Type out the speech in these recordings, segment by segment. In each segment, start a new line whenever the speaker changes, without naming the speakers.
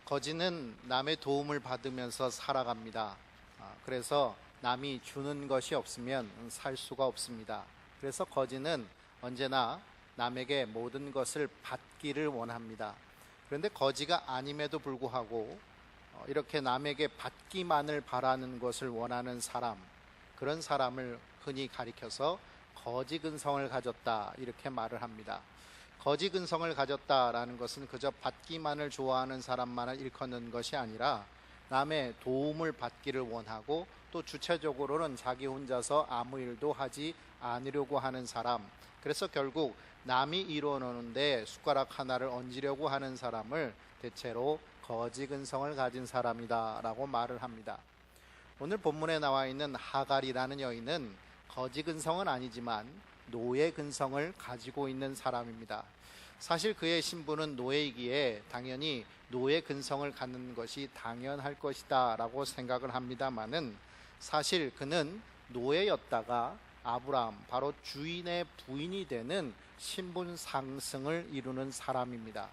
거지는 남의 도움을 받으면서 살아갑니다. 그래서 남이 주는 것이 없으면 살 수가 없습니다. 그래서 거지는 언제나 남에게 모든 것을 받기를 원합니다. 그런데 거지가 아님에도 불구하고 이렇게 남에게 받기만을 바라는 것을 원하는 사람, 그런 사람을 흔히 가리켜서 거지 근성을 가졌다, 이렇게 말을 합니다. 거지 근성을 가졌다라는 것은 그저 받기만을 좋아하는 사람만을 일컫는 것이 아니라 남의 도움을 받기를 원하고 또 주체적으로는 자기 혼자서 아무 일도 하지 않으려고 하는 사람, 그래서 결국 남이 이루어놓는데 숟가락 하나를 얹으려고 하는 사람을 대체로 거지 근성을 가진 사람이다 라고 말을 합니다. 오늘 본문에 나와 있는 하갈이라는 여인은 거지 근성은 아니지만 노예 근성을 가지고 있는 사람입니다. 사실 그의 신분은 노예이기에 당연히 노예 근성을 갖는 것이 당연할 것이다 라고 생각을 합니다마는, 사실 그는 노예였다가 아브라함, 바로 주인의 부인이 되는 신분 상승을 이루는 사람입니다.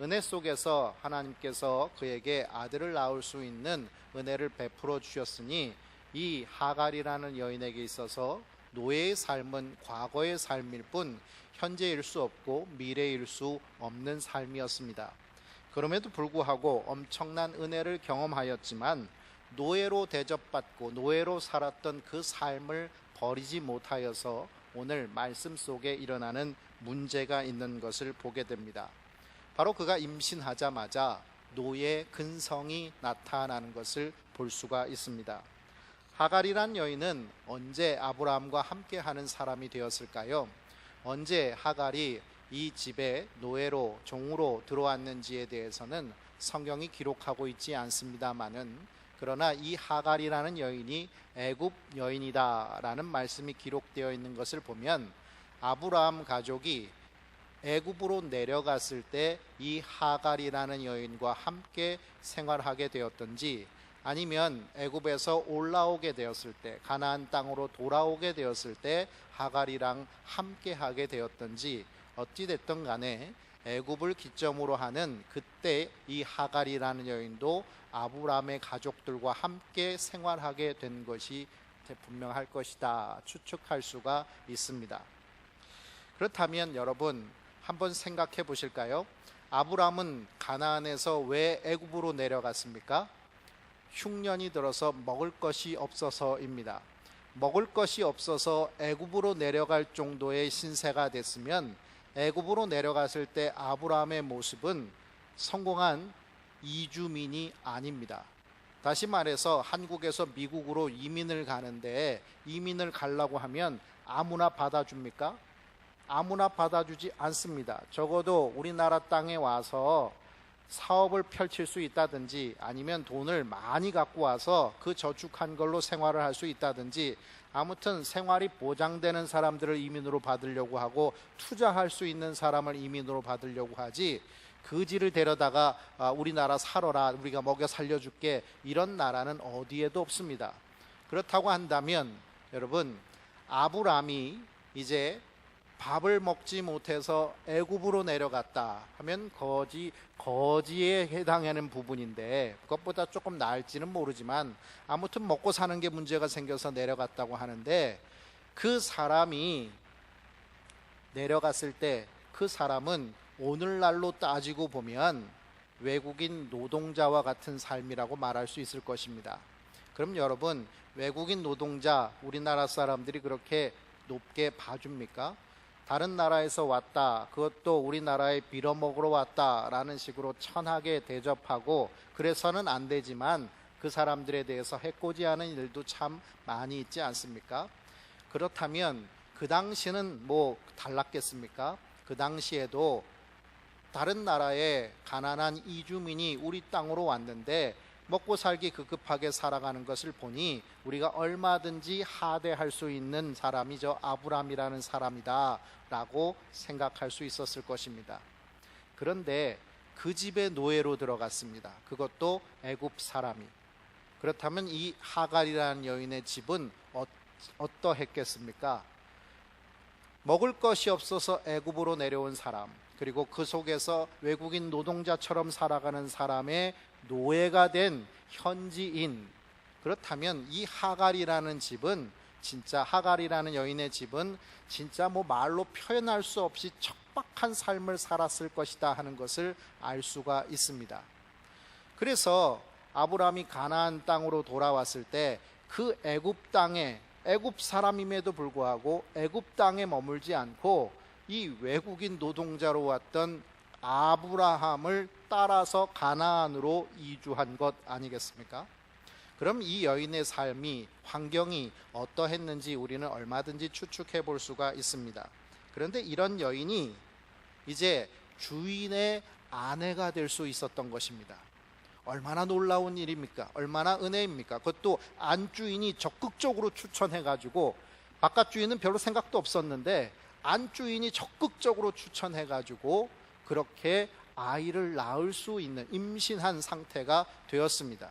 은혜 속에서 하나님께서 그에게 아들을 낳을 수 있는 은혜를 베풀어 주셨으니 이 하갈이라는 여인에게 있어서 노예의 삶은 과거의 삶일 뿐 현재일 수 없고 미래일 수 없는 삶이었습니다. 그럼에도 불구하고 엄청난 은혜를 경험하였지만 노예로 대접받고 노예로 살았던 그 삶을 버리지 못하여서 오늘 말씀 속에 일어나는 문제가 있는 것을 보게 됩니다. 바로 그가 임신하자마자 노예 근성이 나타나는 것을 볼 수가 있습니다. 하갈이란 여인은 언제 아브라함과 함께하는 사람이 되었을까요? 언제 하갈이 이 집에 노예로 종으로 들어왔는지에 대해서는 성경이 기록하고 있지 않습니다마는, 그러나 이 하갈이라는 여인이 애굽 여인이다라는 말씀이 기록되어 있는 것을 보면 아브라함 가족이 애굽으로 내려갔을 때 이 하갈이라는 여인과 함께 생활하게 되었던지, 아니면 애굽에서 올라오게 되었을 때 가나안 땅으로 돌아오게 되었을 때 하갈이랑 함께 하게 되었던지, 어찌 됐든 간에 애굽을 기점으로 하는 그때 이 하갈이라는 여인도 아브라함의 가족들과 함께 생활하게 된 것이 분명할 것이다 추측할 수가 있습니다. 그렇다면 여러분 한번 생각해 보실까요? 아브라함은 가나안에서 왜 애굽으로 내려갔습니까? 흉년이 들어서 먹을 것이 없어서입니다. 먹을 것이 없어서 애굽으로 내려갈 정도의 신세가 됐으면 애굽으로 내려갔을 때 아브라함의 모습은 성공한 이주민이 아닙니다. 다시 말해서 한국에서 미국으로 이민을 가는데 이민을 가려고 하면 아무나 받아줍니까? 아무나 받아주지 않습니다. 적어도 우리나라 땅에 와서 사업을 펼칠 수 있다든지 아니면 돈을 많이 갖고 와서 그 저축한 걸로 생활을 할 수 있다든지, 아무튼 생활이 보장되는 사람들을 이민으로 받으려고 하고 투자할 수 있는 사람을 이민으로 받으려고 하지, 거지를 데려다가 우리나라 살아라, 우리가 먹여 살려줄게, 이런 나라는 어디에도 없습니다. 그렇다고 한다면 여러분, 아브라함이 이제 밥을 먹지 못해서 애굽으로 내려갔다 하면 거지에 해당하는 부분인데, 그것보다 조금 나을지는 모르지만 아무튼 먹고 사는 게 문제가 생겨서 내려갔다고 하는데, 그 사람이 내려갔을 때 그 사람은 오늘날로 따지고 보면 외국인 노동자와 같은 삶이라고 말할 수 있을 것입니다. 그럼 여러분, 외국인 노동자 우리나라 사람들이 그렇게 높게 봐줍니까? 다른 나라에서 왔다, 그것도 우리나라에 빌어먹으러 왔다라는 식으로 천하게 대접하고 그래서는 안 되지만 그 사람들에 대해서 해코지하는 일도 참 많이 있지 않습니까? 그렇다면 그 당시는 뭐 달랐겠습니까? 그 당시에도 다른 나라의 가난한 이주민이 우리 땅으로 왔는데 먹고 살기 급급하게 살아가는 것을 보니 우리가 얼마든지 하대할 수 있는 사람이 저 아브라함이라는 사람이다 라고 생각할 수 있었을 것입니다. 그런데 그 집에 노예로 들어갔습니다. 그것도 애굽 사람이. 그렇다면 이 하갈이라는 여인의 집은 어떠했겠습니까? 먹을 것이 없어서 애굽으로 내려온 사람, 그리고 그 속에서 외국인 노동자처럼 살아가는 사람의 노예가 된 현지인. 그렇다면 이 하갈이라는 집은, 진짜 하갈이라는 여인의 집은 진짜 뭐 말로 표현할 수 없이 척박한 삶을 살았을 것이다 하는 것을 알 수가 있습니다. 그래서 아브라함이 가나안 땅으로 돌아왔을 때 그 애굽 땅에, 애굽 사람임에도 불구하고 애굽 땅에 머물지 않고 이 외국인 노동자로 왔던 아브라함을 따라서 가나안으로 이주한 것 아니겠습니까? 그럼 이 여인의 삶이, 환경이 어떠했는지 우리는 얼마든지 추측해 볼 수가 있습니다. 그런데 이런 여인이 이제 주인의 아내가 될 수 있었던 것입니다. 얼마나 놀라운 일입니까? 얼마나 은혜입니까? 그것도 안주인이 적극적으로 추천해가지고, 바깥 주인은 별로 생각도 없었는데 안주인이 적극적으로 추천해가지고 그렇게 아이를 낳을 수 있는, 임신한 상태가 되었습니다.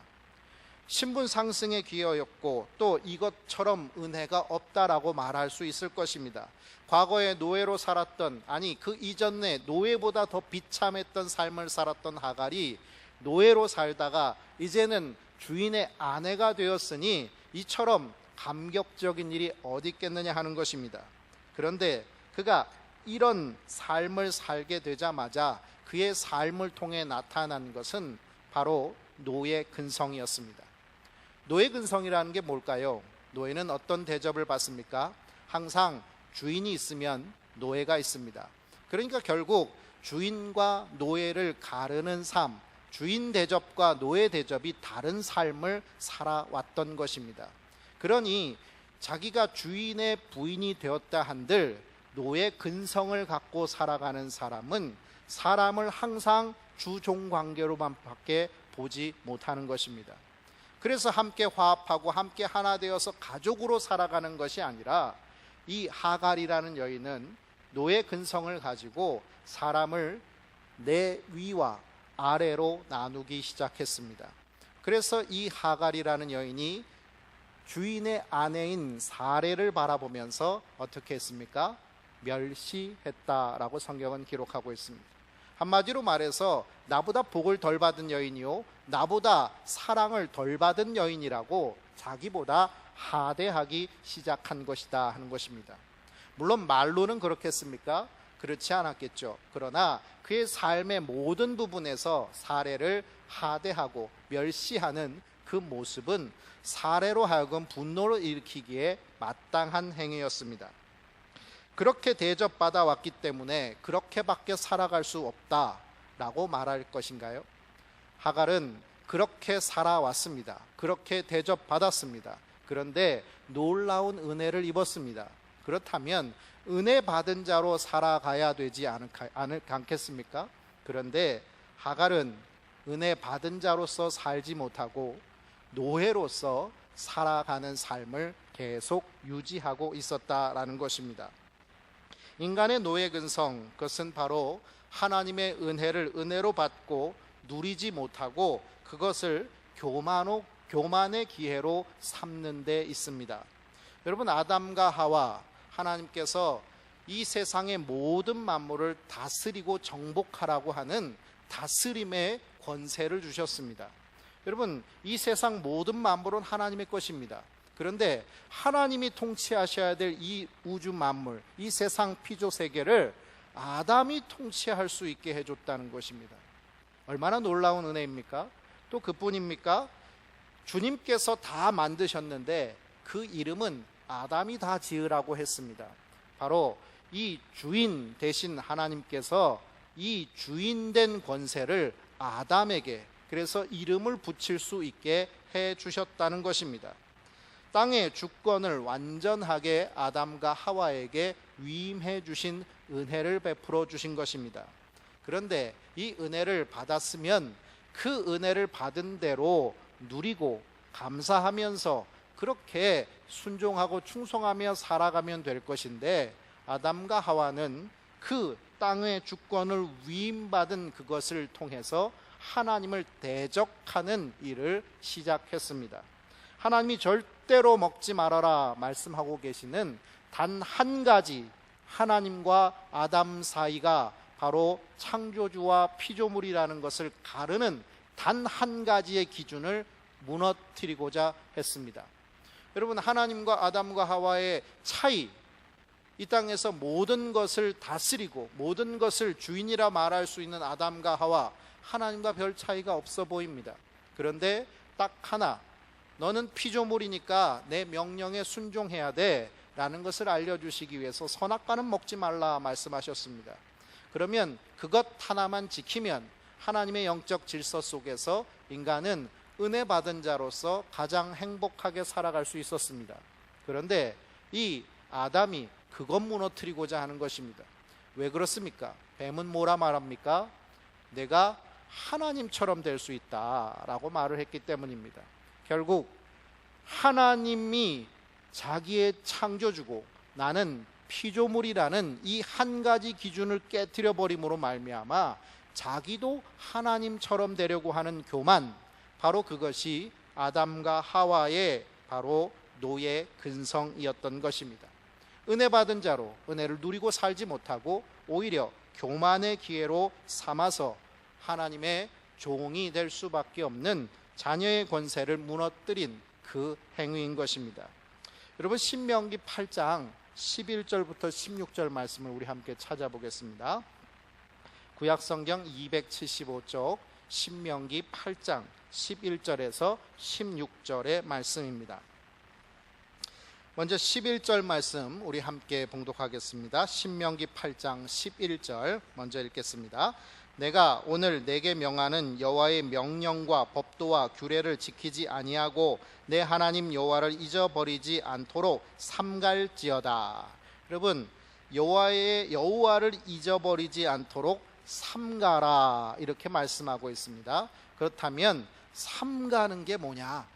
신분 상승의 기회였고 또 이것처럼 은혜가 없다라고 말할 수 있을 것입니다. 과거에 노예로 살았던, 아니 그 이전에 노예보다 더 비참했던 삶을 살았던 하갈이 노예로 살다가 이제는 주인의 아내가 되었으니 이처럼 감격적인 일이 어디 있겠느냐 하는 것입니다. 그런데 그가 이런 삶을 살게 되자마자 그의 삶을 통해 나타난 것은 바로 노예 근성이었습니다. 노예 근성이라는 게 뭘까요? 노예는 어떤 대접을 받습니까? 항상 주인이 있으면 노예가 있습니다. 그러니까 결국 주인과 노예를 가르는 삶, 주인 대접과 노예 대접이 다른 삶을 살아왔던 것입니다. 그러니 자기가 주인의 부인이 되었다 한들 노예 근성을 갖고 살아가는 사람은 사람을 항상 주종 관계로만 밖에 보지 못하는 것입니다. 그래서 함께 화합하고 함께 하나 되어서 가족으로 살아가는 것이 아니라 이 하갈이라는 여인은 노예 근성을 가지고 사람을 내 위와 아래로 나누기 시작했습니다. 그래서 이 하갈이라는 여인이 주인의 아내인 사레를 바라보면서 어떻게 했습니까? 멸시했다라고 성경은 기록하고 있습니다. 한마디로 말해서 나보다 복을 덜 받은 여인이요, 나보다 사랑을 덜 받은 여인이라고 자기보다 하대하기 시작한 것이다 하는 것입니다. 물론 말로는 그렇겠습니까? 그렇지 않았겠죠. 그러나 그의 삶의 모든 부분에서 사례를 하대하고 멸시하는 그 모습은 사례로 하여금 분노를 일으키기에 마땅한 행위였습니다. 그렇게 대접받아 왔기 때문에 그렇게밖에 살아갈 수 없다라고 말할 것인가요? 하갈은 그렇게 살아왔습니다. 그렇게 대접받았습니다. 그런데 놀라운 은혜를 입었습니다. 그렇다면 은혜 받은 자로 살아가야 되지 않겠습니까? 그런데 하갈은 은혜 받은 자로서 살지 못하고 노예로서 살아가는 삶을 계속 유지하고 있었다라는 것입니다. 인간의 노예 근성, 그것은 바로 하나님의 은혜를 은혜로 받고 누리지 못하고 그것을 교만의 기회로 삼는 데 있습니다. 여러분, 아담과 하와, 하나님께서 이 세상의 모든 만물을 다스리고 정복하라고 하는 다스림의 권세를 주셨습니다. 여러분, 이 세상 모든 만물은 하나님의 것입니다. 그런데 하나님이 통치하셔야 될 이 우주 만물, 이 세상 피조 세계를 아담이 통치할 수 있게 해줬다는 것입니다. 얼마나 놀라운 은혜입니까? 또 그뿐입니까? 주님께서 다 만드셨는데 그 이름은 아담이 다 지으라고 했습니다. 바로 이 주인 대신 하나님께서 이 주인된 권세를 아담에게, 그래서 이름을 붙일 수 있게 해 주셨다는 것입니다. 땅의 주권을 완전하게 아담과 하와에게 위임해 주신 은혜를 베풀어 주신 것입니다. 그런데 이 은혜를 받았으면 그 은혜를 받은 대로 누리고 감사하면서 그렇게 순종하고 충성하며 살아가면 될 것인데, 아담과 하와는 그 땅의 주권을 위임받은 그것을 통해서 하나님을 대적하는 일을 시작했습니다. 하나님이 절대로 먹지 말아라 말씀하고 계시는 단 한 가지, 하나님과 아담 사이가 바로 창조주와 피조물이라는 것을 가르는 단 한 가지의 기준을 무너뜨리고자 했습니다. 여러분, 하나님과 아담과 하와의 차이, 이 땅에서 모든 것을 다스리고 모든 것을 주인이라 말할 수 있는 아담과 하와, 하나님과 별 차이가 없어 보입니다. 그런데 딱 하나, 너는 피조물이니까 내 명령에 순종해야 돼 라는 것을 알려주시기 위해서 선악과는 먹지 말라 말씀하셨습니다. 그러면 그것 하나만 지키면 하나님의 영적 질서 속에서 인간은 은혜 받은 자로서 가장 행복하게 살아갈 수 있었습니다. 그런데 이 아담이 그것 무너뜨리고자 하는 것입니다. 왜 그렇습니까? 뱀은 뭐라 말합니까? 내가 하나님처럼 될 수 있다라고 말을 했기 때문입니다. 결국 하나님이 자기의 창조주고 나는 피조물이라는 이 한 가지 기준을 깨뜨려 버림으로 말미암아 자기도 하나님처럼 되려고 하는 교만, 바로 그것이 아담과 하와의 바로 노예 근성이었던 것입니다. 은혜 받은 자로 은혜를 누리고 살지 못하고 오히려 교만의 기회로 삼아서 하나님의 종이 될 수밖에 없는 자녀의 권세를 무너뜨린 그 행위인 것입니다. 여러분, 신명기 8장 11절부터 16절 말씀을 우리 함께 찾아보겠습니다. 구약성경 275쪽 신명기 8장 11절에서 16절의 말씀입니다. 먼저 11절 말씀 우리 함께 봉독하겠습니다. 신명기 8장 11절 먼저 읽겠습니다. 내가 오늘 내게 명하는 여호와의 명령과 법도와 규례를 지키지 아니하고 내 하나님 여호와를 잊어버리지 않도록 삼갈지어다. 여러분, 여호와를 잊어버리지 않도록 삼가라, 이렇게 말씀하고 있습니다. 그렇다면 삼가는 게 뭐냐?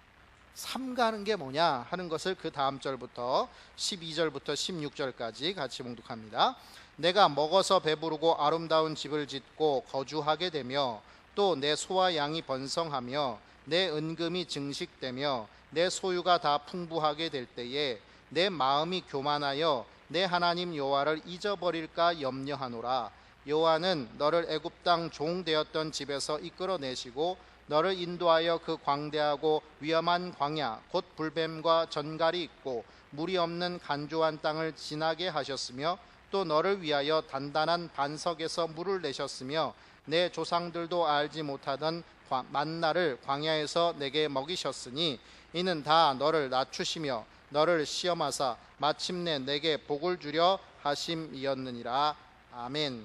삼가는 게 뭐냐 하는 것을 그 다음 절부터 12절부터 16절까지 같이 봉독합니다. 내가 먹어서 배부르고 아름다운 집을 짓고 거주하게 되며 또 내 소와 양이 번성하며 내 은금이 증식되며 내 소유가 다 풍부하게 될 때에 내 마음이 교만하여 내 하나님 여호와를 잊어버릴까 염려하노라. 여호와는 너를 애굽 땅 종 되었던 집에서 이끌어내시고 너를 인도하여 그 광대하고 위험한 광야 곧 불뱀과 전갈이 있고 물이 없는 간조한 땅을 지나게 하셨으며 또 너를 위하여 단단한 반석에서 물을 내셨으며 내 조상들도 알지 못하던 만나를 광야에서 내게 먹이셨으니 이는 다 너를 낮추시며 너를 시험하사 마침내 내게 복을 주려 하심이었느니라. 아멘.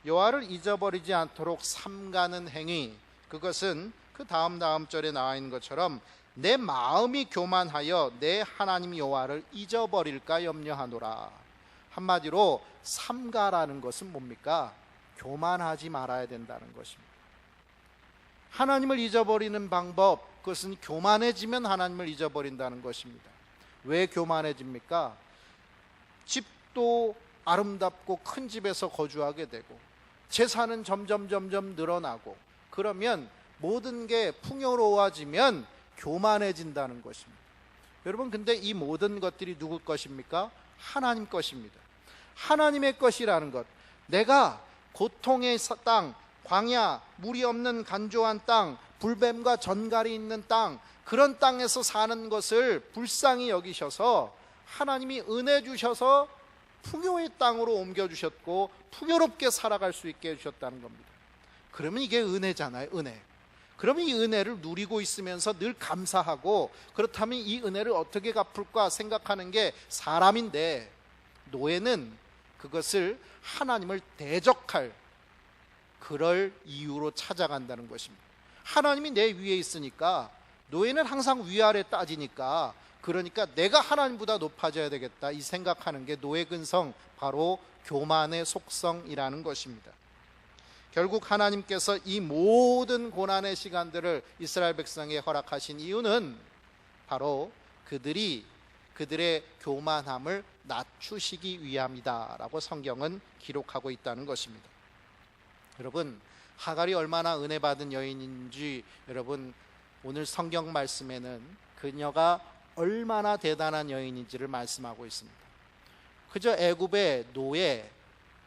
여호와를 잊어버리지 않도록 삼가는 행위, 그것은 그 다음 절에 나와 있는 것처럼 내 마음이 교만하여 내 하나님 여호와를 잊어버릴까 염려하노라. 한마디로 삼가라는 것은 뭡니까? 교만하지 말아야 된다는 것입니다. 하나님을 잊어버리는 방법, 그것은 교만해지면 하나님을 잊어버린다는 것입니다. 왜 교만해집니까? 집도 아름답고 큰 집에서 거주하게 되고 재산은 점점 늘어나고, 그러면 모든 게 풍요로워지면 교만해진다는 것입니다. 여러분, 근데 이 모든 것들이 누구 것입니까? 하나님 것입니다. 하나님의 것이라는 것, 내가 고통의 땅, 광야, 물이 없는 간조한 땅, 불뱀과 전갈이 있는 땅, 그런 땅에서 사는 것을 불쌍히 여기셔서 하나님이 은혜 주셔서 풍요의 땅으로 옮겨주셨고 풍요롭게 살아갈 수 있게 해주셨다는 겁니다. 그러면 이게 은혜잖아요, 은혜. 그러면 이 은혜를 누리고 있으면서 늘 감사하고, 그렇다면 이 은혜를 어떻게 갚을까 생각하는 게 사람인데, 노예는 그것을 하나님을 대적할 그럴 이유로 찾아간다는 것입니다. 하나님이 내 위에 있으니까, 노예는 항상 위아래 따지니까, 그러니까 내가 하나님보다 높아져야 되겠다, 이 생각하는 게 노예 근성, 바로 교만의 속성이라는 것입니다. 결국 하나님께서 이 모든 고난의 시간들을 이스라엘 백성에게 허락하신 이유는 바로 그들의 교만함을 낮추시기 위함이다라고 성경은 기록하고 있다는 것입니다. 여러분, 하갈이 얼마나 은혜 받은 여인인지 여러분, 오늘 성경 말씀에는 그녀가 얼마나 대단한 여인인지를 말씀하고 있습니다. 그저 애굽의 노예,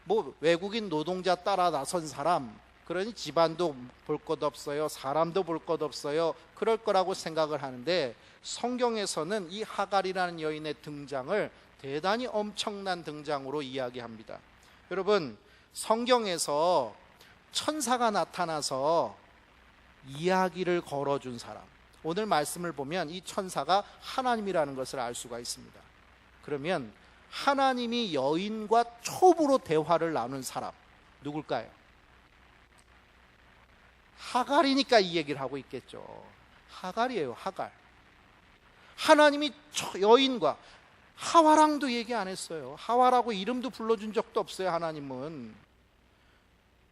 뭐 외국인 노동자 따라 나선 사람, 그러니 집안도 볼 것 없어요, 사람도 볼 것 없어요, 그럴 거라고 생각을 하는데, 성경에서는 이 하갈이라는 여인의 등장을 대단히 엄청난 등장으로 이야기합니다. 여러분, 성경에서 천사가 나타나서 이야기를 걸어준 사람, 오늘 말씀을 보면 이 천사가 하나님이라는 것을 알 수가 있습니다. 그러면 하나님이 여인과 촉으로 대화를 나눈 사람 누굴까요? 하갈이니까 이 얘기를 하고 있겠죠. 하갈이에요. 하갈. 하나님이 여인과, 하와랑도 얘기 안 했어요. 하와라고 이름도 불러준 적도 없어요. 하나님은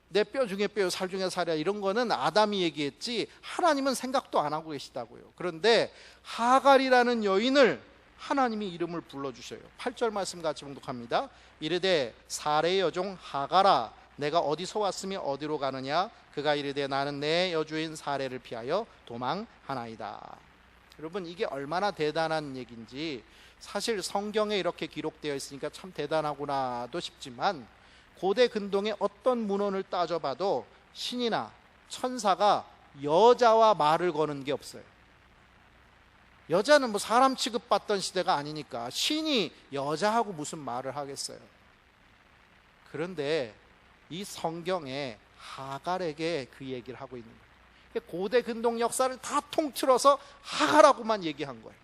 내 뼈 중에 뼈, 살 중에 살이야, 이런 거는 아담이 얘기했지 하나님은 생각도 안 하고 계시다고요. 그런데 하갈이라는 여인을 하나님이 이름을 불러주셔요. 8절 말씀 같이 봉독합니다. 이르되 사레의 여종 하갈아, 내가 어디서 왔으며 어디로 가느냐? 그가 이르되 나는 내 여주인 사레를 피하여 도망하나이다. 여러분, 이게 얼마나 대단한 얘기인지, 사실 성경에 이렇게 기록되어 있으니까 참 대단하구나도 싶지만, 고대 근동의 어떤 문헌을 따져봐도 신이나 천사가 여자와 말을 거는 게 없어요. 여자는 뭐 사람 취급받던 시대가 아니니까 신이 여자하고 무슨 말을 하겠어요. 그런데 이 성경에 하갈에게 그 얘기를 하고 있는 거예요. 고대 근동 역사를 다 통틀어서 하갈하고만 얘기한 거예요.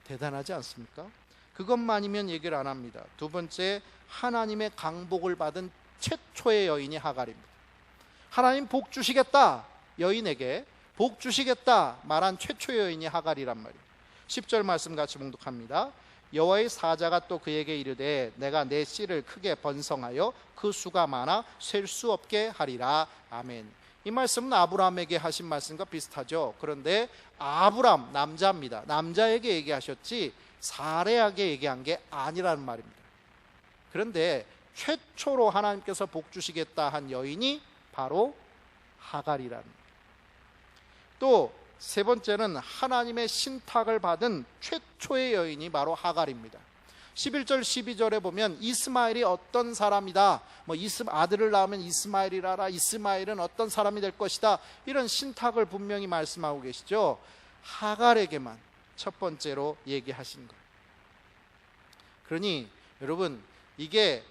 대단하지 않습니까? 그것만이면 얘기를 안 합니다. 두 번째, 하나님의 강복을 받은 최초의 여인이 하갈입니다. 하나님 복 주시겠다, 여인에게 복 주시겠다 말한 최초의 여인이 하갈이란 말이에요. 10절 말씀 같이 봉독합니다. 여호와의 사자가 또 그에게 이르되 내가 내 씨를 크게 번성하여 그 수가 많아 셀 수 없게 하리라. 아멘. 이 말씀은 아브라함에게 하신 말씀과 비슷하죠. 그런데 아브라함, 남자입니다. 남자에게 얘기하셨지 사레에게 얘기한 게 아니라는 말입니다. 그런데 최초로 하나님께서 복 주시겠다 한 여인이 바로 하갈이라는 거예요. 또 세 번째는 하나님의 신탁을 받은 최초의 여인이 바로 하갈입니다. 11절 12절에 보면 이스마엘이 어떤 사람이다, 아들을 낳으면 이스마엘이라라, 이스마엘은 어떤 사람이 될 것이다, 이런 신탁을 분명히 말씀하고 계시죠. 하갈에게만 첫 번째로 얘기하신 거예요. 그러니 여러분, 이게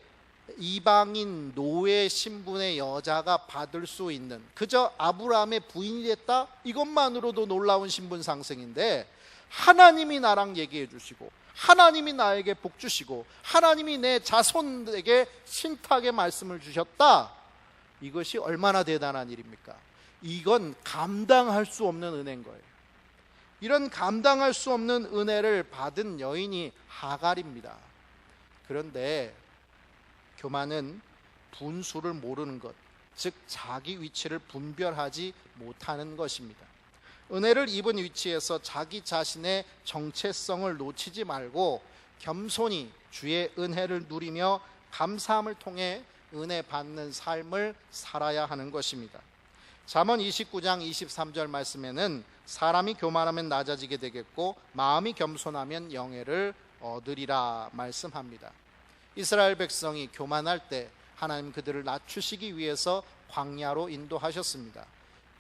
이방인 노예 신분의 여자가 받을 수 있는, 그저 아브라함의 부인이 됐다, 이것만으로도 놀라운 신분 상승인데, 하나님이 나랑 얘기해 주시고 하나님이 나에게 복 주시고 하나님이 내 자손에게 신탁의 말씀을 주셨다, 이것이 얼마나 대단한 일입니까? 이건 감당할 수 없는 은혜인 거예요. 이런 감당할 수 없는 은혜를 받은 여인이 하갈입니다. 그런데 교만은 분수를 모르는 것, 즉 자기 위치를 분별하지 못하는 것입니다. 은혜를 입은 위치에서 자기 자신의 정체성을 놓치지 말고 겸손히 주의 은혜를 누리며 감사함을 통해 은혜 받는 삶을 살아야 하는 것입니다. 잠언 29장 23절 말씀에는 사람이 교만하면 낮아지게 되겠고 마음이 겸손하면 영예를 얻으리라 말씀합니다. 이스라엘 백성이 교만할 때 하나님 그들을 낮추시기 위해서 광야로 인도하셨습니다.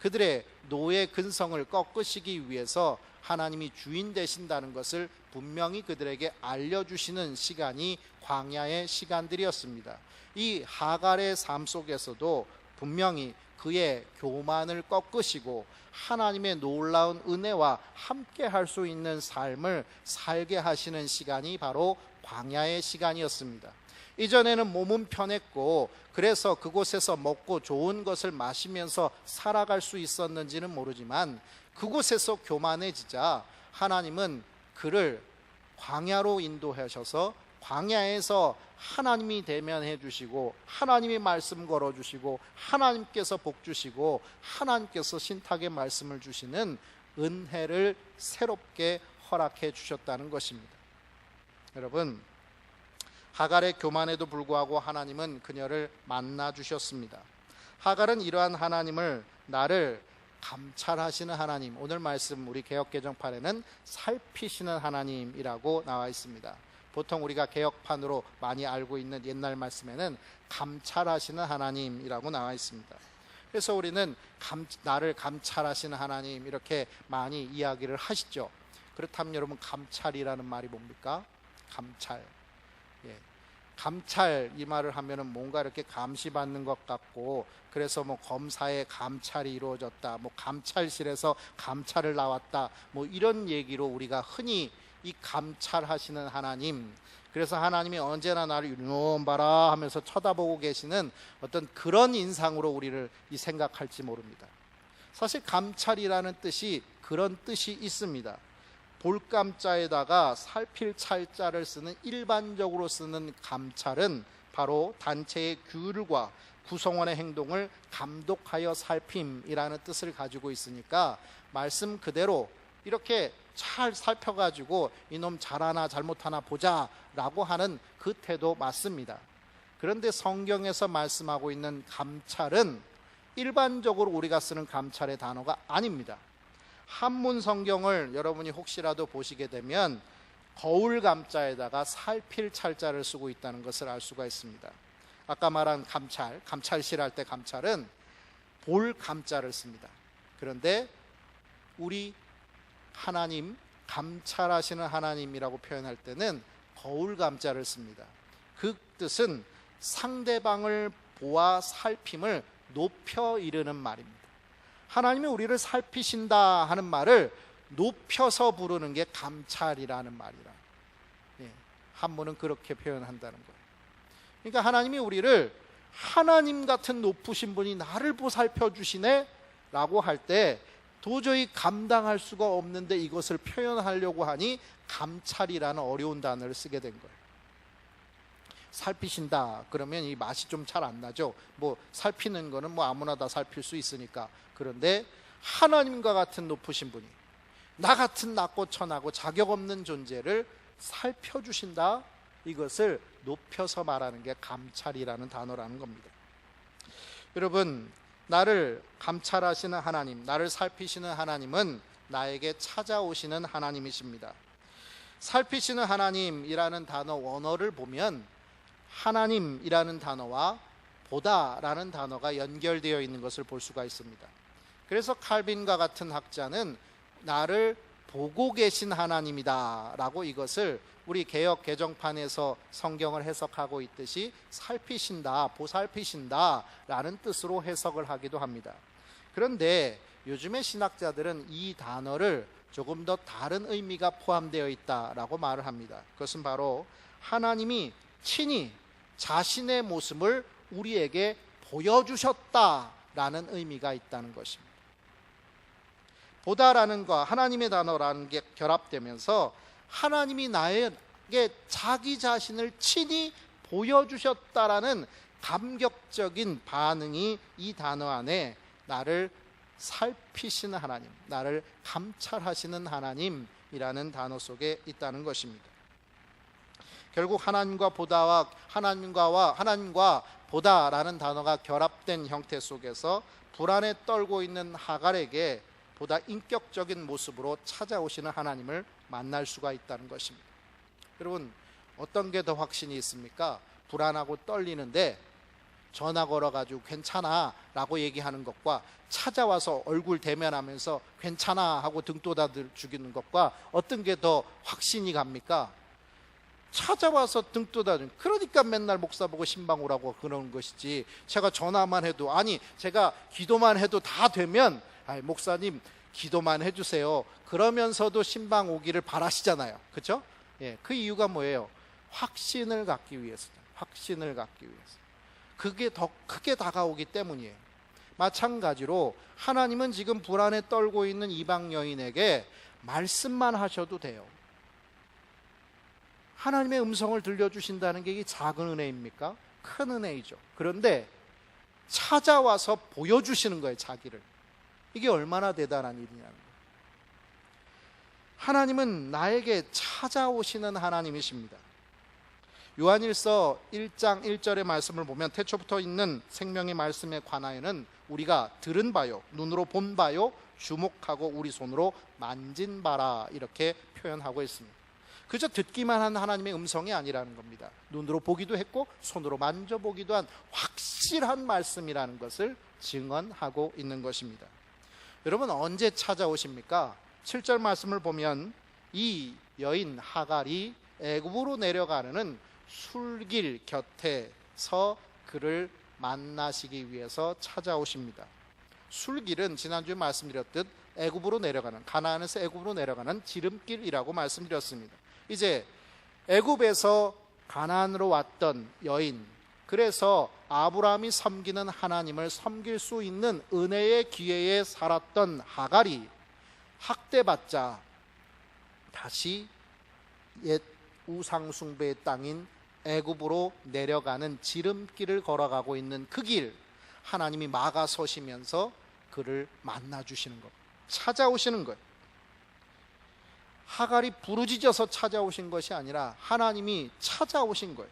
그들의 노예 근성을 꺾으시기 위해서 하나님이 주인 되신다는 것을 분명히 그들에게 알려주시는 시간이 광야의 시간들이었습니다. 이 하갈의 삶 속에서도 분명히 그의 교만을 꺾으시고 하나님의 놀라운 은혜와 함께 할 수 있는 삶을 살게 하시는 시간이 바로 광야의 시간이었습니다. 이전에는 몸은 편했고 그래서 그곳에서 먹고 좋은 것을 마시면서 살아갈 수 있었는지는 모르지만 그곳에서 교만해지자 하나님은 그를 광야로 인도하셔서 광야에서 하나님이 대면해 주시고 하나님이 말씀 걸어 주시고 하나님께서 복 주시고 하나님께서 신탁의 말씀을 주시는 은혜를 새롭게 허락해 주셨다는 것입니다. 여러분, 하갈의 교만에도 불구하고 하나님은 그녀를 만나 주셨습니다. 하갈은 이러한 하나님을 나를 감찰하시는 하나님, 오늘 말씀 우리 개역개정판에는 살피시는 하나님이라고 나와 있습니다. 보통 우리가 개혁판으로 많이 알고 있는 옛날 말씀에는 감찰하시는 하나님이라고 나와 있습니다. 그래서 우리는 나를 감찰하시는 하나님 이렇게 많이 이야기를 하시죠. 그렇다면 여러분, 감찰이라는 말이 뭡니까? 감찰. 예. 감찰, 이 말을 하면은 뭔가 이렇게 감시받는 것 같고, 그래서 뭐 검사의 감찰이 이루어졌다, 뭐 감찰실에서 감찰을 나왔다, 뭐 이런 얘기로 우리가 흔히 이 감찰하시는 하나님, 그래서 하나님이 언제나 나를 이놈 봐라 하면서 쳐다보고 계시는 어떤 그런 인상으로 우리를 생각할지 모릅니다. 사실 감찰이라는 뜻이 그런 뜻이 있습니다. 볼감자에다가 살필 찰자를 쓰는, 일반적으로 쓰는 감찰은 바로 단체의 규율과 구성원의 행동을 감독하여 살핌이라는 뜻을 가지고 있으니까 말씀 그대로 이렇게 잘 살펴가지고 이놈 잘하나 잘못하나 보자 라고 하는 그 태도 맞습니다. 그런데 성경에서 말씀하고 있는 감찰은 일반적으로 우리가 쓰는 감찰의 단어가 아닙니다. 한문 성경을 여러분이 혹시라도 보시게 되면 거울 감자에다가 살필 찰자를 쓰고 있다는 것을 알 수가 있습니다. 아까 말한 감찰실 할 때 감찰은 볼 감자를 씁니다. 그런데 우리 하나님, 감찰하시는 하나님이라고 표현할 때는 거울 감자를 씁니다. 그 뜻은 상대방을 보아 살핌을 높여 이르는 말입니다. 하나님이 우리를 살피신다 하는 말을 높여서 부르는 게 감찰이라는 말이라. 한문은 그렇게 표현한다는 거예요. 그러니까 하나님이 우리를 하나님 같은 높으신 분이 나를 보살펴 주시네 라고 할 때 도저히 감당할 수가 없는데 이것을 표현하려고 하니 감찰이라는 어려운 단어를 쓰게 된 거예요. 살피신다 그러면 이 맛이 좀 잘 안 나죠. 뭐 살피는 거는 뭐 아무나 다 살필 수 있으니까. 그런데 하나님과 같은 높으신 분이 나 같은 낮고 천하고 자격 없는 존재를 살펴주신다, 이것을 높여서 말하는 게 감찰이라는 단어라는 겁니다. 여러분, 나를 감찰하시는 하나님, 나를 살피시는 하나님은 나에게 찾아오시는 하나님이십니다. 살피시는 하나님이라는 단어 원어를 보면 하나님이라는 단어와 보다라는 단어가 연결되어 있는 것을 볼 수가 있습니다. 그래서 칼빈과 같은 학자는 나를 보고 계신 하나님이다 라고 이것을 우리 개역 개정판에서 성경을 해석하고 있듯이 살피신다, 보살피신다 라는 뜻으로 해석을 하기도 합니다. 그런데 요즘의 신학자들은 이 단어를 조금 더 다른 의미가 포함되어 있다라고 말을 합니다. 그것은 바로 하나님이 친히 자신의 모습을 우리에게 보여주셨다라는 의미가 있다는 것입니다. 보다라는 것, 하나님의 단어라는 게 결합되면서 하나님이 나에게 자기 자신을 친히 보여주셨다라는 감격적인 반응이 이 단어 안에 나를 살피시는 하나님, 나를 감찰하시는 하나님이라는 단어 속에 있다는 것입니다. 결국 하나님과 보다라는 단어가 결합된 형태 속에서 불안에 떨고 있는 하갈에게 보다 인격적인 모습으로 찾아오시는 하나님을 만날 수가 있다는 것입니다. 여러분, 어떤 게 더 확신이 있습니까? 불안하고 떨리는데 전화 걸어가지고 괜찮아 라고 얘기하는 것과 찾아와서 얼굴 대면하면서 괜찮아 하고 등 돋아 주기는 것과 어떤 게 더 확신이 갑니까? 찾아와서 등 돋아주는, 그러니까 맨날 목사 보고 신방 오라고 그러는 것이지, 제가 전화만 해도, 아니 제가 기도만 해도 다 되면 목사님 기도만 해주세요 그러면서도 신방 오기를 바라시잖아요. 그렇죠? 예, 그 이유가 뭐예요? 확신을 갖기 위해서. 확신을 갖기 위해서. 그게 더 크게 다가오기 때문이에요. 마찬가지로 하나님은 지금 불안에 떨고 있는 이방 여인에게 말씀만 하셔도 돼요. 하나님의 음성을 들려주신다는 게 이게 작은 은혜입니까? 큰 은혜이죠. 그런데 찾아와서 보여주시는 거예요, 자기를. 이게 얼마나 대단한 일이냐는 거예요. 하나님은 나에게 찾아오시는 하나님이십니다. 요한일서 1장 1절의 말씀을 보면 태초부터 있는 생명의 말씀에 관하여는 우리가 들은 바요, 눈으로 본 바요, 주목하고 우리 손으로 만진 바라 이렇게 표현하고 있습니다. 그저 듣기만 한 하나님의 음성이 아니라는 겁니다. 눈으로 보기도 했고 손으로 만져보기도 한 확실한 말씀이라는 것을 증언하고 있는 것입니다. 여러분, 언제 찾아오십니까? 7절 말씀을 보면 이 여인 하갈이 애굽으로 내려가는 술길 곁에서 그를 만나시기 위해서 찾아오십니다. 술길은 지난주에 말씀드렸듯 애굽으로 내려가는, 가나안에서 애굽으로 내려가는 지름길이라고 말씀드렸습니다. 이제 애굽에서 가나안으로 왔던 여인, 그래서 아브라함이 섬기는 하나님을 섬길 수 있는 은혜의 기회에 살았던 하갈이 학대받자 다시 옛 우상숭배의 땅인 애굽으로 내려가는 지름길을 걸어가고 있는 그 길, 하나님이 막아서시면서 그를 만나주시는 것, 찾아오시는 것. 하갈이 부르짖어서 찾아오신 것이 아니라 하나님이 찾아오신 거예요.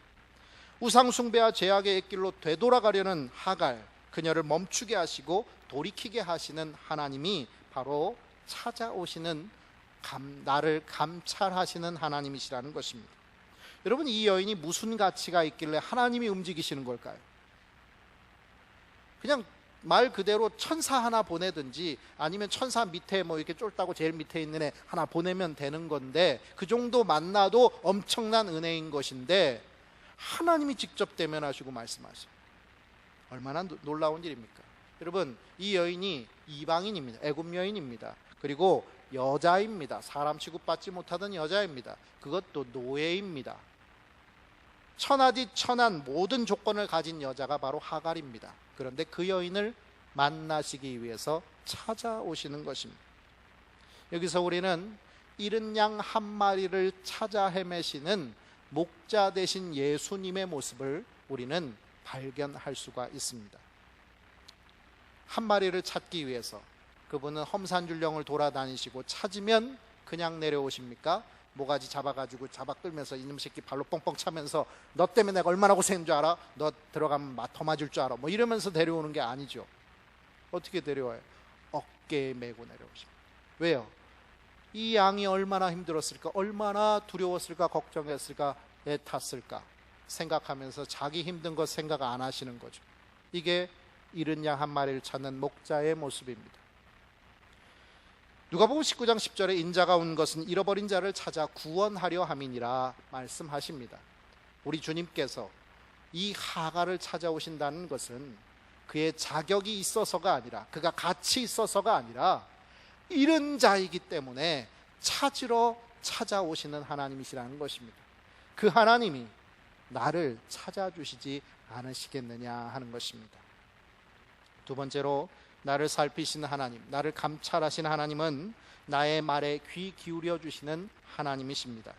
우상숭배와 죄악의 길로 되돌아가려는 하갈, 그녀를 멈추게 하시고 돌이키게 하시는 하나님이 바로 찾아오시는, 나를 감찰하시는 하나님이시라는 것입니다. 여러분, 이 여인이 무슨 가치가 있길래 하나님이 움직이시는 걸까요? 그냥 말 그대로 천사 하나 보내든지 아니면 천사 밑에 뭐 이렇게 쫄다고 제일 밑에 있는 애 하나 보내면 되는 건데, 그 정도 만나도 엄청난 은혜인 것인데 하나님이 직접 대면하시고 말씀하세요. 얼마나 놀라운 일입니까? 여러분, 이 여인이 이방인입니다. 애굽 여인입니다. 그리고 여자입니다. 사람 취급받지 못하던 여자입니다. 그것도 노예입니다. 천하디 천한 모든 조건을 가진 여자가 바로 하갈입니다. 그런데 그 여인을 만나시기 위해서 찾아오시는 것입니다. 여기서 우리는 잃은 양 한 마리를 찾아 헤매시는 목자 되신 예수님의 모습을 우리는 발견할 수가 있습니다. 한 마리를 찾기 위해서 그분은 험산줄령을 돌아다니시고 찾으면 그냥 내려오십니까? 모가지 잡아가지고 잡아 끌면서 이놈 새끼 발로 뻥뻥 차면서 너 때문에 내가 얼마나 고생한 줄 알아? 너 들어가면 더 맞을 줄 알아? 뭐 이러면서 데려오는 게 아니죠. 어떻게 데려와요? 어깨에 메고 내려오십니다. 왜요? 이 양이 얼마나 힘들었을까? 얼마나 두려웠을까? 걱정했을까? 애탔을까? 생각하면서 자기 힘든 것 생각 안 하시는 거죠. 이게 잃은 양 한 마리를 찾는 목자의 모습입니다. 누가복음 19장 10절에 인자가 온 것은 잃어버린 자를 찾아 구원하려 함이니라 말씀하십니다. 우리 주님께서 이 하갈을 찾아오신다는 것은 그의 자격이 있어서가 아니라, 그가 가치 있어서가 아니라 잃은 자이기 때문에 찾으러 찾아오시는 하나님이시라는 것입니다. 그 하나님이 나를 찾아주시지 않으시겠느냐 하는 것입니다. 두 번째로, 나를 살피시는 하나님, 나를 감찰하시는 하나님은 나의 말에 귀 기울여 주시는 하나님이십니다.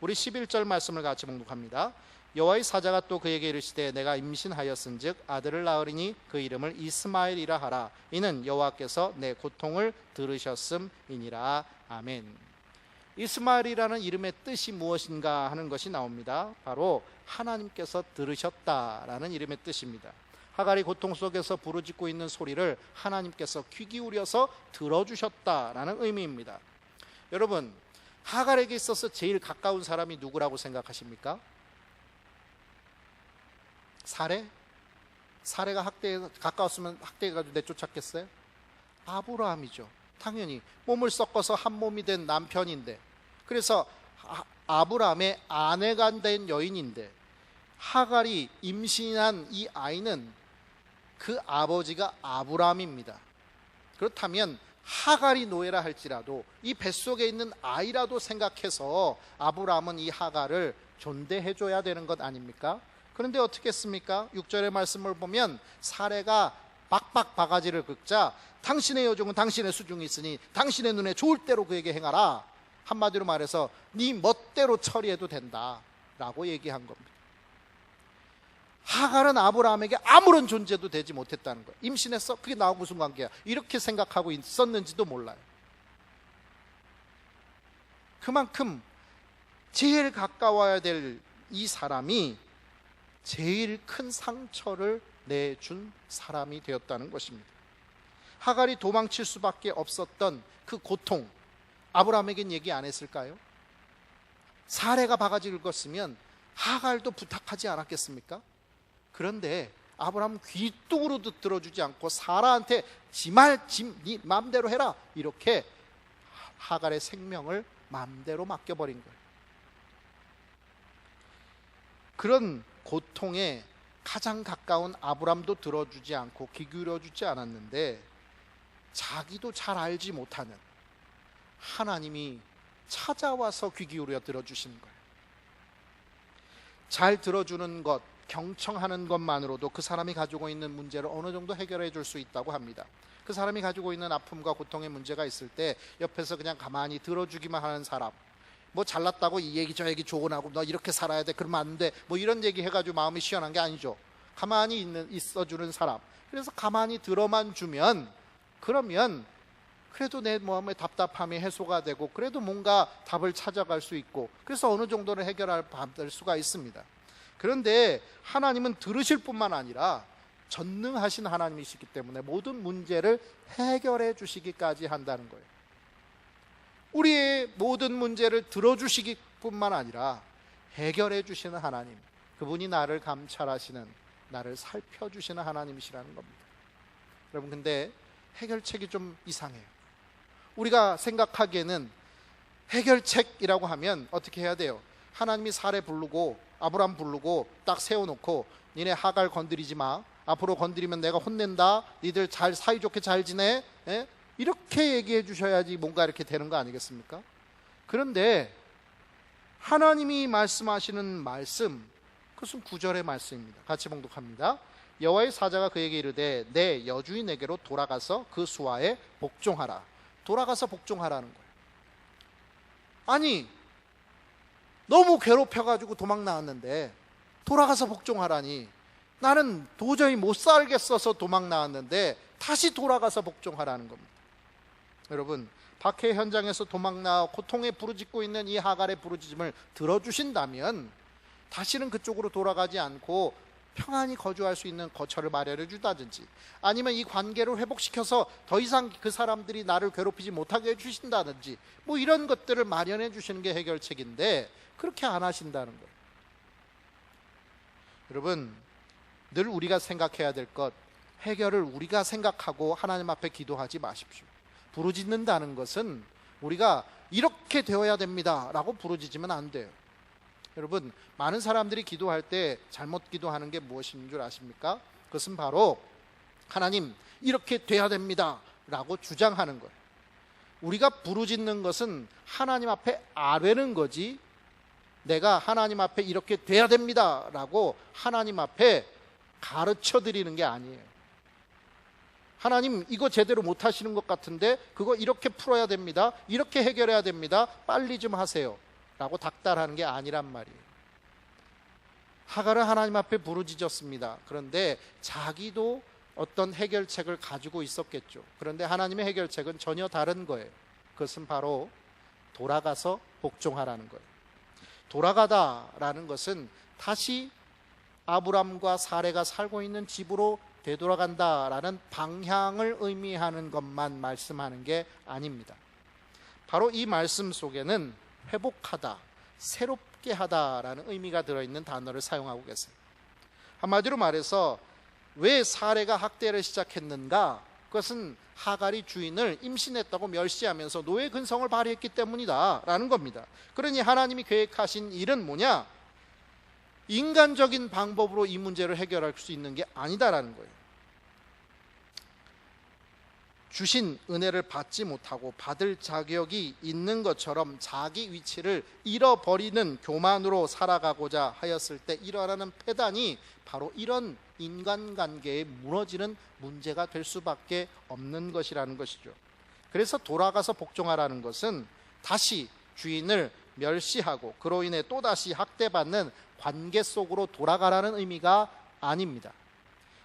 우리 11절 말씀을 같이 봉독합니다. 여호와의 사자가 또 그에게 이르시되 내가 임신하였은즉 아들을 낳으리니 그 이름을 이스마엘이라 하라. 이는 여호와께서 내 고통을 들으셨음이니라. 아멘. 이스마엘이라는 이름의 뜻이 무엇인가 하는 것이 나옵니다. 바로 하나님께서 들으셨다라는 이름의 뜻입니다. 하갈이 고통 속에서 부르짖고 있는 소리를 하나님께서 귀 기울여서 들어주셨다라는 의미입니다. 여러분, 하갈에게 있어서 제일 가까운 사람이 누구라고 생각하십니까? 사레가 학대에 가까웠으면 학대해가지고 내쫓았겠어요? 아브라함이죠. 당연히 몸을 섞어서 한 몸이 된 남편인데, 그래서 아브라함의 아내가 된 여인인데, 하갈이 임신한 이 아이는 그 아버지가 아브라함입니다. 그렇다면 하갈이 노예라 할지라도 이 뱃속에 있는 아이라도 생각해서 아브라함은 이 하갈을 존대해 줘야 되는 것 아닙니까? 그런데 어떻게 했습니까? 6절의 말씀을 보면 사레가 박박 바가지를 긁자 당신의 여종은 당신의 수중이 있으니 당신의 눈에 좋을 대로 그에게 행하라. 한마디로 말해서 네 멋대로 처리해도 된다 라고 얘기한 겁니다. 하갈은 아브라함에게 아무런 존재도 되지 못했다는 거예요. 임신했어? 그게 나하고 무슨 관계야? 이렇게 생각하고 있었는지도 몰라요. 그만큼 제일 가까워야 될 이 사람이 제일 큰 상처를 내준 사람이 되었다는 것입니다. 하갈이 도망칠 수밖에 없었던 그 고통, 아브라함에겐 얘기 안 했을까요? 사레가 바가지를 긁었으면 하갈도 부탁하지 않았겠습니까? 그런데 아브라함은 귀뚱으로도 들어주지 않고 사라한테 네 마음대로 해라, 이렇게 하갈의 생명을 마음대로 맡겨버린 거예요. 그런 고통에 가장 가까운 아브라함도 들어주지 않고 귀 기울여주지 않았는데, 자기도 잘 알지 못하는 하나님이 찾아와서 귀 기울여 들어주시는 거예요. 잘 들어주는 것, 경청하는 것만으로도 그 사람이 가지고 있는 문제를 어느 정도 해결해 줄 수 있다고 합니다. 그 사람이 가지고 있는 아픔과 고통의 문제가 있을 때 옆에서 그냥 가만히 들어주기만 하는 사람, 뭐 잘났다고 이 얘기 저 얘기 조언하고 너 이렇게 살아야 돼, 그러면 안 돼, 뭐 이런 얘기 해가지고 마음이 시원한 게 아니죠. 가만히 있어주는 사람. 그래서 가만히 들어만 주면, 그러면 그래도 내 마음의 답답함이 해소가 되고, 그래도 뭔가 답을 찾아갈 수 있고, 그래서 어느 정도는 해결할 수가 있습니다. 그런데 하나님은 들으실 뿐만 아니라 전능하신 하나님이시기 때문에 모든 문제를 해결해 주시기까지 한다는 거예요. 우리의 모든 문제를 들어주시기 뿐만 아니라 해결해 주시는 하나님, 그분이 나를 감찰하시는, 나를 살펴주시는 하나님이시라는 겁니다. 여러분, 근데 해결책이 좀 이상해요. 우리가 생각하기에는 해결책이라고 하면 어떻게 해야 돼요? 하나님이 사레 부르고 아브람 부르고 딱 세워놓고, 니네 하갈 건드리지 마, 앞으로 건드리면 내가 혼낸다, 니들 잘 사이좋게 잘 지내, 이렇게 얘기해 주셔야지 뭔가 이렇게 되는 거 아니겠습니까? 그런데 하나님이 말씀하시는 말씀, 그것은 9절의 말씀입니다. 같이 봉독합니다. 여호와의 사자가 그에게 이르되 내 여주인에게로 돌아가서 그 수하에 복종하라. 돌아가서 복종하라는 거예요. 아니, 너무 괴롭혀가지고 도망 나왔는데 돌아가서 복종하라니, 나는 도저히 못 살겠어서 도망 나왔는데 다시 돌아가서 복종하라는 겁니다. 여러분, 박해 현장에서 도망 나와 고통에 부르짖고 있는 이 하갈의 부르짖음을 들어주신다면 다시는 그쪽으로 돌아가지 않고 평안히 거주할 수 있는 거처를 마련해 주다든지, 아니면 이 관계를 회복시켜서 더 이상 그 사람들이 나를 괴롭히지 못하게 해주신다든지, 뭐 이런 것들을 마련해 주시는 게 해결책인데 그렇게 안 하신다는 거예요. 여러분, 늘 우리가 생각해야 될 것, 해결을 우리가 생각하고 하나님 앞에 기도하지 마십시오. 부르짖는다는 것은 우리가 이렇게 되어야 됩니다 라고 부르짖으면 안 돼요. 여러분, 많은 사람들이 기도할 때 잘못 기도하는 게 무엇인 줄 아십니까? 그것은 바로 하나님 이렇게 돼야 됩니다 라고 주장하는 거예요. 우리가 부르짖는 것은 하나님 앞에 아뢰는 거지, 내가 하나님 앞에 이렇게 돼야 됩니다 라고 하나님 앞에 가르쳐 드리는 게 아니에요. 하나님, 이거 제대로 못 하시는 것 같은데 그거 이렇게 풀어야 됩니다, 이렇게 해결해야 됩니다, 빨리 좀 하세요 라고 닥달하는 게 아니란 말이에요. 하갈은 하나님 앞에 부르짖었습니다. 그런데 자기도 어떤 해결책을 가지고 있었겠죠. 그런데 하나님의 해결책은 전혀 다른 거예요. 그것은 바로 돌아가서 복종하라는 거예요. 돌아가다라는 것은 다시 아브람과 사레가 살고 있는 집으로 되돌아간다라는 방향을 의미하는 것만 말씀하는 게 아닙니다. 바로 이 말씀 속에는 회복하다, 새롭게 하다라는 의미가 들어있는 단어를 사용하고 계세요. 한마디로 말해서 왜 사레가 학대를 시작했는가? 그것은 하갈이 주인을 임신했다고 멸시하면서 노예 근성을 발휘했기 때문이다 라는 겁니다. 그러니 하나님이 계획하신 일은 뭐냐? 인간적인 방법으로 이 문제를 해결할 수 있는 게 아니다라는 거예요. 주신 은혜를 받지 못하고 받을 자격이 있는 것처럼 자기 위치를 잃어버리는 교만으로 살아가고자 하였을 때 일어나는 폐단이 바로 이런 인간관계에 무너지는 문제가 될 수밖에 없는 것이라는 것이죠. 그래서 돌아가서 복종하라는 것은 다시 주인을 멸시하고 그로 인해 또다시 학대받는 관계 속으로 돌아가라는 의미가 아닙니다.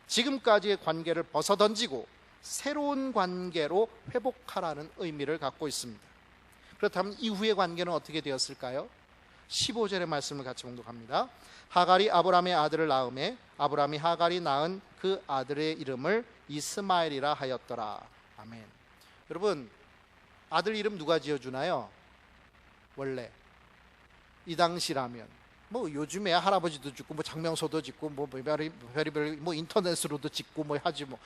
지금까지의 관계를 벗어던지고 새로운 관계로 회복하라는 의미를 갖고 있습니다. 그렇다면 이후의 관계는 어떻게 되었을까요? 15절의 말씀을 같이 봉독합니다. 하갈이 아브람의 아들을 낳음에 아브람이 하갈이 낳은 그 아들의 이름을 이스마엘이라 하였더라. 아멘. 여러분, 아들 이름 누가 지어주나요? 원래 이 당시라면 뭐 요즘에 할아버지도 짓고 뭐 장명소도 짓고 뭐 별의별 뭐 인터넷으로도 짓고 뭐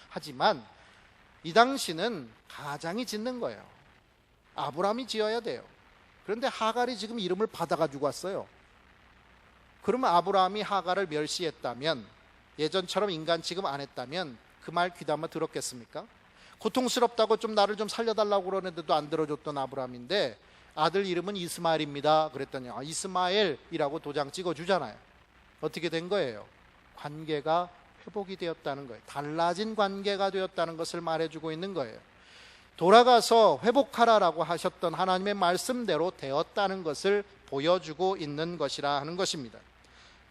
하지만 이 당시는 가장이 짓는 거예요. 아브라함이 지어야 돼요. 그런데 하갈이 지금 이름을 받아가지고 왔어요. 그러면 아브라함이 하갈을 멸시했다면, 예전처럼 인간 취급 안 했다면 그 말 귀담아 들었겠습니까? 고통스럽다고 좀 나를 좀 살려달라고 그러는데도 안 들어줬던 아브라함인데 아들 이름은 이스마엘입니다 그랬더니 이스마엘이라고 도장 찍어주잖아요. 어떻게 된 거예요? 관계가 회복이 되었다는 거예요. 달라진 관계가 되었다는 것을 말해주고 있는 거예요. 돌아가서 회복하라라고 하셨던 하나님의 말씀대로 되었다는 것을 보여주고 있는 것이라 하는 것입니다.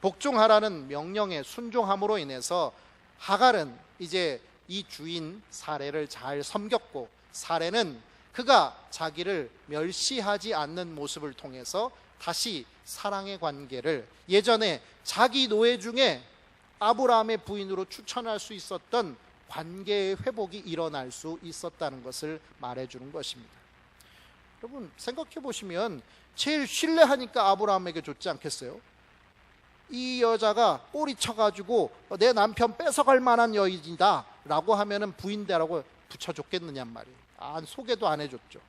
복종하라는 명령에 순종함으로 인해서 하갈은 이제 이 주인 사레를 잘 섬겼고, 사레는 그가 자기를 멸시하지 않는 모습을 통해서 다시 사랑의 관계를, 예전에 자기 노예 중에 아브라함의 부인으로 추천할 수 있었던 관계의 회복이 일어날 수 있었다는 것을 말해주는 것입니다. 여러분 생각해 보시면 제일 신뢰하니까 아브라함에게 줬지 않겠어요? 이 여자가 꼬리 쳐가지고 내 남편 뺏어갈 만한 여인이다 라고 하면은 부인대라고 붙여줬겠느냔 말이에요. 소개도 안 해줬죠.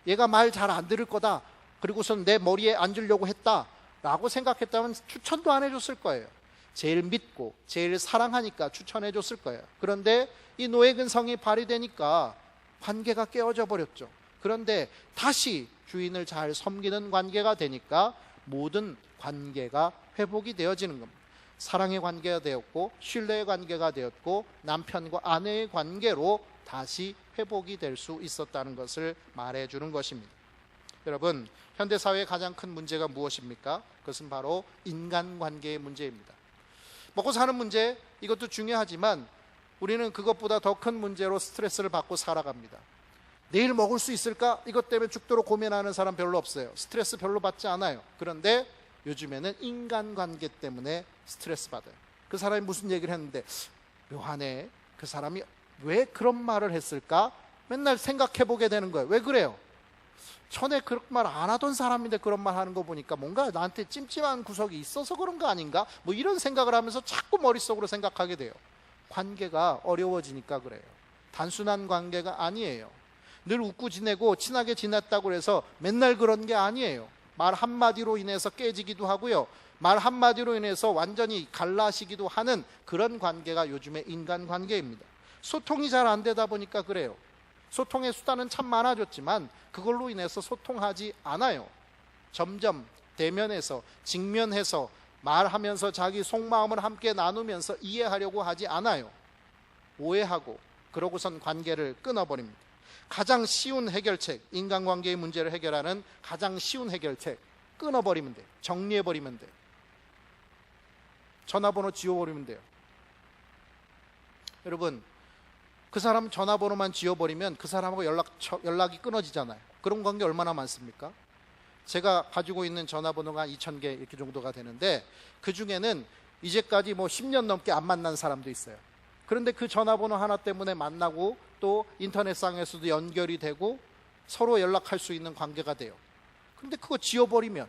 얘가 말 잘 안 들을 거다, 그리고선 내 머리에 앉으려고 했다 라고 생각했다면 추천도 안 해줬을 거예요. 제일 믿고 제일 사랑하니까 추천해 줬을 거예요. 그런데 이 노예 근성이 발휘되니까 관계가 깨어져 버렸죠. 그런데 다시 주인을 잘 섬기는 관계가 되니까 모든 관계가 회복이 되어지는 겁니다. 사랑의 관계가 되었고, 신뢰의 관계가 되었고, 남편과 아내의 관계로 다시 회복이 될 수 있었다는 것을 말해주는 것입니다. 여러분, 현대사회의 가장 큰 문제가 무엇입니까? 그것은 바로 인간관계의 문제입니다. 먹고 사는 문제, 이것도 중요하지만 우리는 그것보다 더 큰 문제로 스트레스를 받고 살아갑니다. 내일 먹을 수 있을까? 이것 때문에 죽도록 고민하는 사람 별로 없어요. 스트레스 별로 받지 않아요. 그런데 요즘에는 인간관계 때문에 스트레스 받아요. 그 사람이 무슨 얘기를 했는데 묘하네, 그 사람이 왜 그런 말을 했을까? 맨날 생각해 보게 되는 거예요. 왜 그래요? 전에 그런 말 안 하던 사람인데 그런 말 하는 거 보니까 뭔가 나한테 찜찜한 구석이 있어서 그런 거 아닌가? 뭐 이런 생각을 하면서 자꾸 머릿속으로 생각하게 돼요. 관계가 어려워지니까 그래요. 단순한 관계가 아니에요. 늘 웃고 지내고 친하게 지냈다고 해서 맨날 그런 게 아니에요. 말 한마디로 인해서 깨지기도 하고요, 말 한마디로 인해서 완전히 갈라지기도 하는 그런 관계가 요즘의 인간관계입니다. 소통이 잘 안 되다 보니까 그래요. 소통의 수단은 참 많아졌지만 그걸로 인해서 소통하지 않아요. 점점 대면해서, 직면해서 말하면서 자기 속마음을 함께 나누면서 이해하려고 하지 않아요. 오해하고 그러고선 관계를 끊어버립니다. 가장 쉬운 해결책, 인간관계의 문제를 해결하는 가장 쉬운 해결책, 끊어버리면 돼요. 정리해버리면 돼요. 전화번호 지워버리면 돼요. 여러분, 그 사람 전화번호만 지워버리면 그 사람하고 연락이 끊어지잖아요. 그런 관계 얼마나 많습니까? 제가 가지고 있는 전화번호가 2,000개 이렇게 정도가 되는데 그 중에는 이제까지 뭐 10년 넘게 안 만난 사람도 있어요. 그런데 그 전화번호 하나 때문에 만나고 또 인터넷상에서도 연결이 되고 서로 연락할 수 있는 관계가 돼요. 근데 그거 지워버리면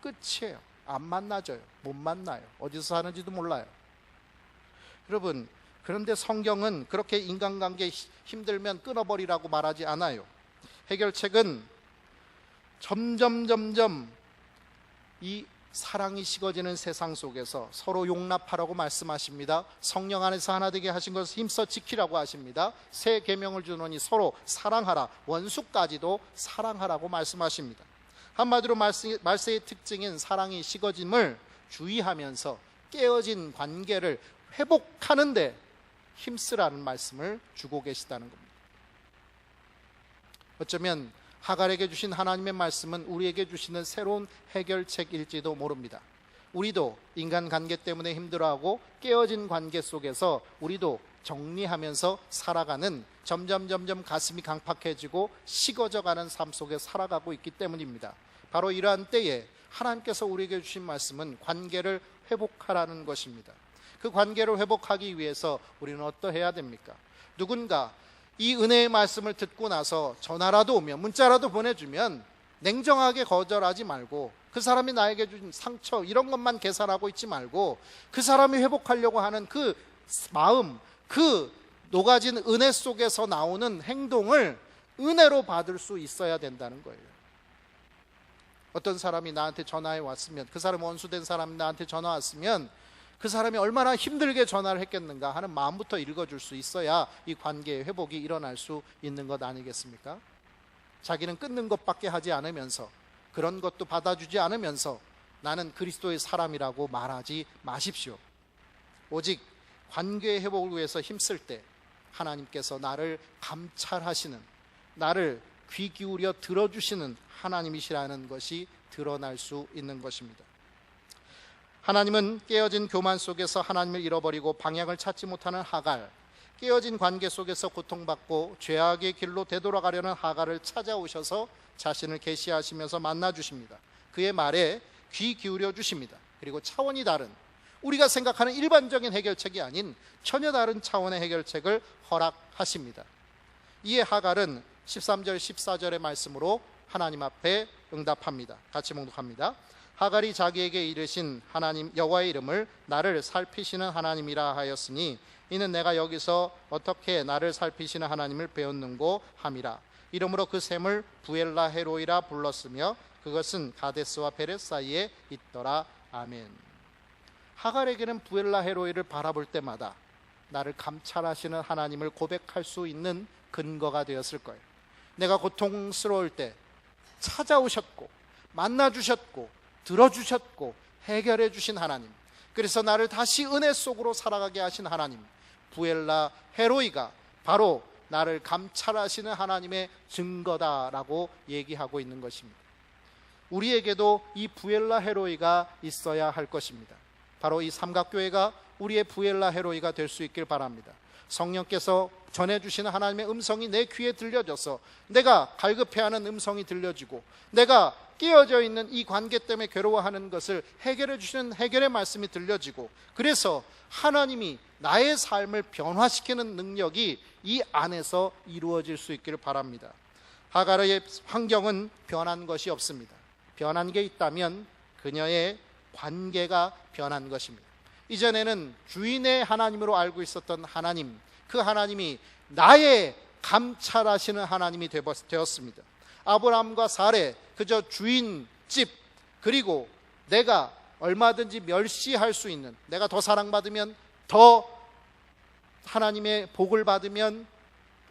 끝이에요. 안 만나져요. 못 만나요. 어디서 사는지도 몰라요. 여러분, 그런데 성경은 그렇게 인간관계 힘들면 끊어버리라고 말하지 않아요. 해결책은 점점 이 사랑이 식어지는 세상 속에서 서로 용납하라고 말씀하십니다. 성령 안에서 하나 되게 하신 것을 힘써 지키라고 하십니다. 새 계명을 주노니 서로 사랑하라, 원수까지도 사랑하라고 말씀하십니다. 한마디로 말세의 특징인 사랑이 식어짐을 주의하면서 깨어진 관계를 회복하는데 힘쓰라는 말씀을 주고 계시다는 겁니다. 어쩌면 하갈에게 주신 하나님의 말씀은 우리에게 주시는 새로운 해결책일지도 모릅니다. 우리도 인간관계 때문에 힘들어하고 깨어진 관계 속에서 우리도 정리하면서 살아가는, 점점 가슴이 강팍해지고 식어져가는 삶 속에 살아가고 있기 때문입니다. 바로 이러한 때에 하나님께서 우리에게 주신 말씀은 관계를 회복하라는 것입니다. 그 관계를 회복하기 위해서 우리는 어떠해야 됩니까? 누군가 이 은혜의 말씀을 듣고 나서 전화라도 오면, 문자라도 보내주면 냉정하게 거절하지 말고 그 사람이 나에게 준 상처 이런 것만 계산하고 있지 말고 그 사람이 회복하려고 하는 그 마음, 그 녹아진 은혜 속에서 나오는 행동을 은혜로 받을 수 있어야 된다는 거예요. 어떤 사람이 나한테 전화해 왔으면, 그 사람이 원수된 사람이 나한테 전화 왔으면 그 사람이 얼마나 힘들게 전화를 했겠는가 하는 마음부터 읽어줄 수 있어야 이 관계의 회복이 일어날 수 있는 것 아니겠습니까? 자기는 끊는 것밖에 하지 않으면서, 그런 것도 받아주지 않으면서 나는 그리스도의 사람이라고 말하지 마십시오. 오직 관계의 회복을 위해서 힘쓸 때 하나님께서 나를 감찰하시는, 나를 귀 기울여 들어주시는 하나님이시라는 것이 드러날 수 있는 것입니다. 하나님은 깨어진 교만 속에서 하나님을 잃어버리고 방향을 찾지 못하는 하갈, 깨어진 관계 속에서 고통받고 죄악의 길로 되돌아가려는 하갈을 찾아오셔서 자신을 계시하시면서 만나주십니다. 그의 말에 귀 기울여 주십니다. 그리고 차원이 다른, 우리가 생각하는 일반적인 해결책이 아닌 전혀 다른 차원의 해결책을 허락하십니다. 이에 하갈은 13절 14절의 말씀으로 하나님 앞에 응답합니다. 같이 봉독합니다. 하갈이 자기에게 이르신 하나님 여호와의 이름을 나를 살피시는 하나님이라 하였으니 이는 내가 여기서 어떻게 나를 살피시는 하나님을 배웠는고 함이라. 이러므로 그 샘을 부엘라 헤로이라 불렀으며 그것은 가데스와 베렛 사이에 있더라. 아멘. 하갈에게는 부엘라 헤로이를 바라볼 때마다 나를 감찰하시는 하나님을 고백할 수 있는 근거가 되었을 거예요. 내가 고통스러울 때 찾아오셨고 만나주셨고 들어주셨고 해결해 주신 하나님, 그래서 나를 다시 은혜 속으로 살아가게 하신 하나님, 부엘라 헤로이가 바로 나를 감찰하시는 하나님의 증거다라고 얘기하고 있는 것입니다. 우리에게도 이 부엘라 헤로이가 있어야 할 것입니다. 바로 이 삼각교회가 우리의 부엘라 헤로이가 될 수 있길 바랍니다. 성령께서 전해주시는 하나님의 음성이 내 귀에 들려져서 내가 갈급해하는 음성이 들려지고 내가 끼어져 있는 이 관계 때문에 괴로워하는 것을 해결해 주시는 해결의 말씀이 들려지고, 그래서 하나님이 나의 삶을 변화시키는 능력이 이 안에서 이루어질 수 있기를 바랍니다. 하갈의 환경은 변한 것이 없습니다. 변한 게 있다면 그녀의 관계가 변한 것입니다. 이전에는 주인의 하나님으로 알고 있었던 하나님, 그 하나님이 나의 감찰하시는 하나님이 되었습니다. 아브라함과 사레 그저 주인집, 그리고 내가 얼마든지 멸시할 수 있는, 내가 더 사랑받으면, 더 하나님의 복을 받으면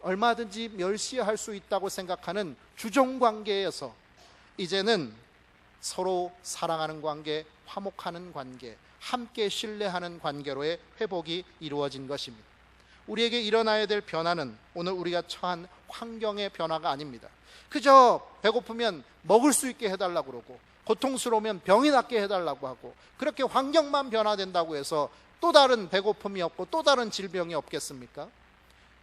얼마든지 멸시할 수 있다고 생각하는 주종관계에서 이제는 서로 사랑하는 관계, 화목하는 관계, 함께 신뢰하는 관계로의 회복이 이루어진 것입니다. 우리에게 일어나야 될 변화는 오늘 우리가 처한 환경의 변화가 아닙니다. 그저 배고프면 먹을 수 있게 해달라고 그러고, 고통스러우면 병이 낫게 해달라고 하고, 그렇게 환경만 변화된다고 해서 또 다른 배고픔이 없고 또 다른 질병이 없겠습니까?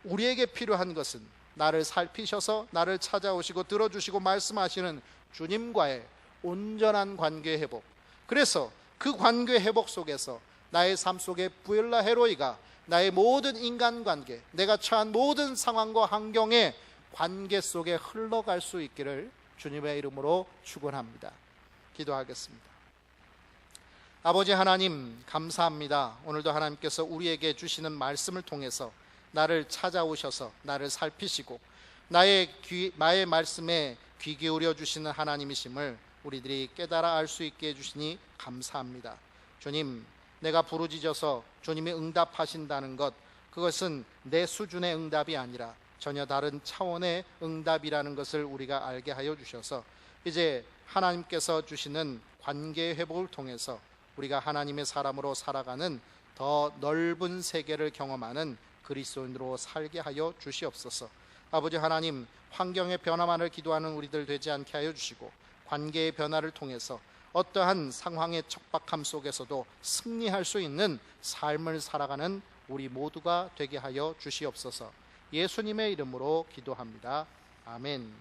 우리에게 필요한 것은 나를 살피셔서 나를 찾아오시고 들어주시고 말씀하시는 주님과의 온전한 관계 회복, 그래서 그 관계 회복 속에서 나의 삶 속에 부엘라 헤로이가 나의 모든 인간관계, 내가 처한 모든 상황과 환경의 관계 속에 흘러갈 수 있기를 주님의 이름으로 축원합니다. 기도하겠습니다. 아버지 하나님, 감사합니다. 오늘도 하나님께서 우리에게 주시는 말씀을 통해서 나를 찾아오셔서 나를 살피시고 나의 말씀에 귀 기울여 주시는 하나님이심을 우리들이 깨달아 알 수 있게 해주시니 감사합니다. 주님, 내가 부르짖어서 주님이 응답하신다는 것, 그것은 내 수준의 응답이 아니라 전혀 다른 차원의 응답이라는 것을 우리가 알게 하여 주셔서 이제 하나님께서 주시는 관계 회복을 통해서 우리가 하나님의 사람으로 살아가는 더 넓은 세계를 경험하는 그리스도인으로 살게 하여 주시옵소서. 아버지 하나님, 환경의 변화만을 기도하는 우리들 되지 않게 하여 주시고 관계의 변화를 통해서 어떠한 상황의 척박함 속에서도 승리할 수 있는 삶을 살아가는 우리 모두가 되게 하여 주시옵소서. 예수님의 이름으로 기도합니다. 아멘.